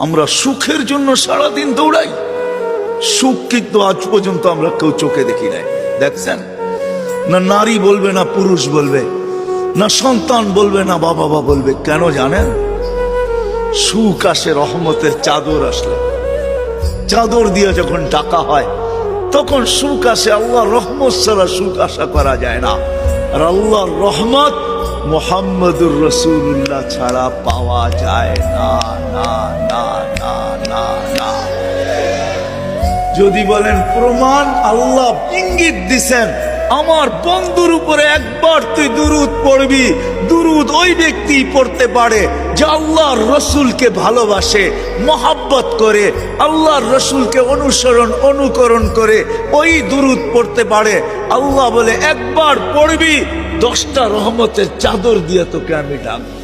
আমরা সুখের জন্য সারাদিন দৌড়াই, সুখ কিন্তু আজ পর্যন্ত আমরা কেউ চোখে দেখি নাই। দেখছেন না, নারী বলবে না পুরুষ বলবে, না সন্তান বলবে না বাবা বলবে। কেন জানেন? সুখ আসে রহমতের চাদর আসলে, চাদর দিয়ে যখন ডাকা হয় তখন সুখ আসে। আল্লাহর রহমত ছাড়া সুখ আশা করা যায় না। আর আল্লাহর রহমত মুহাম্মদুর রাসূলুল্লাহ ছাড়া পাওয়া যায় না, না না না না না। যদি বলেন প্রমাণ, আল্লাহ ইঙ্গিত দিছেন, আমার বন্ধুর উপরে একবার তুই দুরূদ পড়বি, দুরূদ ওই ব্যক্তি পড়তে পারে যে আল্লাহর রসুলকে ভালোবাসে, মহাব্বত করে, আল্লাহর রসুলকে অনুকরণ করে ওই দুরূদ পড়তে পারে। আল্লাহ বলে একবার পড়বি, 10টা রহমতের চাদর দিয়ে তোকে আমি ডাকবো।